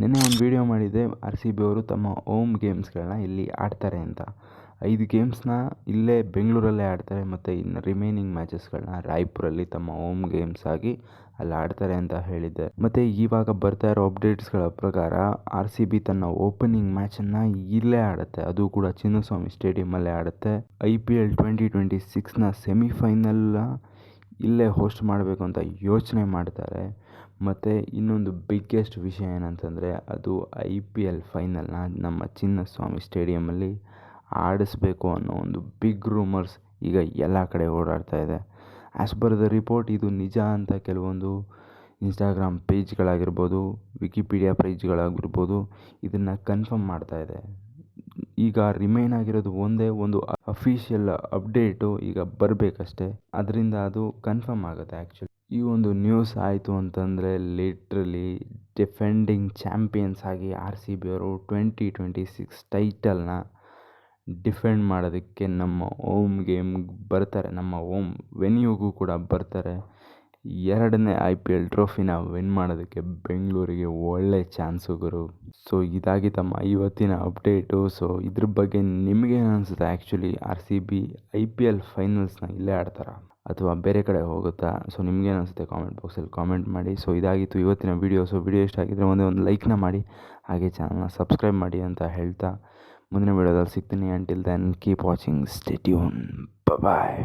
ನಿನ್ನೆ ಒಂದು ವೀಡಿಯೋ ಮಾಡಿದ್ದೆ ಆರ್ ಸಿ ಬಿ ಅವರು ತಮ್ಮ ಹೋಮ್ ಗೇಮ್ಸ್ಗಳನ್ನ ಇಲ್ಲಿ ಆಡ್ತಾರೆ ಅಂತ. 5 ಗೇಮ್ಸ್ನ ಇಲ್ಲೇ ಬೆಂಗಳೂರಲ್ಲೇ ಆಡ್ತಾರೆ ಮತ್ತು ಇನ್ನು ರಿಮೈನಿಂಗ್ ಮ್ಯಾಚಸ್ಗಳನ್ನ ರಾಯ್ಪುರಲ್ಲಿ ತಮ್ಮ ಹೋಮ್ ಗೇಮ್ಸ್ ಆಗಿ ಅಲ್ಲಿ ಆಡ್ತಾರೆ ಅಂತ ಹೇಳಿದ್ದೆ. ಮತ್ತು ಇವಾಗ ಬರ್ತಾ ಇರೋ ಅಪ್ಡೇಟ್ಸ್ಗಳ ಪ್ರಕಾರ ಆರ್ ಸಿ ಬಿ ತನ್ನ ಓಪನಿಂಗ್ ಮ್ಯಾಚನ್ನು ಇಲ್ಲೇ ಆಡುತ್ತೆ, ಅದು ಕೂಡ ಚಿನ್ನಸ್ವಾಮಿ ಸ್ಟೇಡಿಯಮಲ್ಲೇ ಆಡುತ್ತೆ. IPL 2026ನ ಸೆಮಿಫೈನಲ್ನ ಇಲ್ಲೇ ಹೋಸ್ಟ್ ಮಾಡಬೇಕು ಅಂತ ಯೋಚನೆ ಮಾಡ್ತಾರೆ. ಮತ್ತು ಇನ್ನೊಂದು ಬಿಗ್ಗೆಸ್ಟ್ ವಿಷಯ ಏನಂತಂದರೆ ಅದು IPL ಫೈನಲ್ನ ನಮ್ಮ ಚಿನ್ನಸ್ವಾಮಿ ಸ್ಟೇಡಿಯಮಲ್ಲಿ ಆಡಿಸ್ಬೇಕು ಅನ್ನೋ ಒಂದು ಬಿಗ್ ರೂಮರ್ಸ್ ಈಗ ಎಲ್ಲ ಕಡೆ ಓಡಾಡ್ತಾ ಇದೆ. ಆ್ಯಸ್ ಪರ್ ದ ರಿಪೋರ್ಟ್ ಇದು ನಿಜ ಅಂತ ಕೆಲವೊಂದು ಇನ್ಸ್ಟಾಗ್ರಾಮ್ ಪೇಜ್ಗಳಾಗಿರ್ಬೋದು, ವಿಕಿಪೀಡಿಯಾ ಪೇಜ್ಗಳಾಗಿರ್ಬೋದು ಇದನ್ನು ಕನ್ಫರ್ಮ್ ಮಾಡ್ತಾ ಇದೆ. ಈಗ ರಿಮೈನ್ ಆಗಿರೋದು ಒಂದೇ ಒಂದು ಅಫಿಷಿಯಲ್ ಅಪ್ಡೇಟು ಈಗ ಬರಬೇಕಷ್ಟೆ, ಅದರಿಂದ ಅದು ಕನ್ಫರ್ಮ್ ಆಗುತ್ತೆ. ಆ್ಯಕ್ಚುಲಿ ಈ ಒಂದು ನ್ಯೂಸ್ ಆಯಿತು ಅಂತಂದರೆ ಲಿಟ್ರಲಿ ಡಿಫೆಂಡಿಂಗ್ ಚಾಂಪಿಯನ್ಸ್ ಆಗಿ ಆರ್ ಸಿ ಬಿ ಅವರು 2026 ಟೈಟಲ್ನ ಡಿಫೆಂಡ್ ಮಾಡೋದಕ್ಕೆ ನಮ್ಮ ಹೋಮ್ ಗೇಮ್ಗೆ ಬರ್ತಾರೆ, ನಮ್ಮ ಹೋಮ್ ವೆನ್ಯೂಗೂ ಕೂಡ ಬರ್ತಾರೆ. 2ನೇ IPL ಟ್ರೋಫಿನ ವಿನ್ ಮಾಡೋದಕ್ಕೆ ಬೆಂಗಳೂರಿಗೆ ಒಳ್ಳೆ ಚಾನ್ಸು ಗುರು. ಸೊ ಇದಾಗಿ ತಮ್ಮ ಇವತ್ತಿನ ಅಪ್ಡೇಟು. ಸೊ ಇದ್ರ ಬಗ್ಗೆ ನಿಮಗೇನು ಅನಿಸುತ್ತೆ? Actually R C B IPL ಫೈನಲ್ಸ್ನ ಇಲ್ಲೇ ಆಡ್ತಾರಾ ಅಥವಾ ಬೇರೆ ಕಡೆ ಹೋಗುತ್ತಾ? ಸೊ ನಿಮಗೇನು ಅನಿಸುತ್ತೆ ಕಾಮೆಂಟ್ ಬಾಕ್ಸಲ್ಲಿ ಕಾಮೆಂಟ್ ಮಾಡಿ. ಸೊ ಇದಾಗಿತ್ತು ಇವತ್ತಿನ ವೀಡಿಯೋ. ಸೊ ವಿಡಿಯೋ ಇಷ್ಟ ಆಗಿದ್ದರೆ ಒಂದು ಲೈಕ್ನ ಮಾಡಿ, ಹಾಗೆ ಚಾನಲ್ನ ಸಬ್ಸ್ಕ್ರೈಬ್ ಮಾಡಿ ಅಂತ ಹೇಳ್ತಾ ಮುಂದಿನ ವೀಡಿಯೋದಲ್ಲಿ ಸಿಗ್ತೀನಿ. Until then keep watching, stay tune, ಬಾಯ್.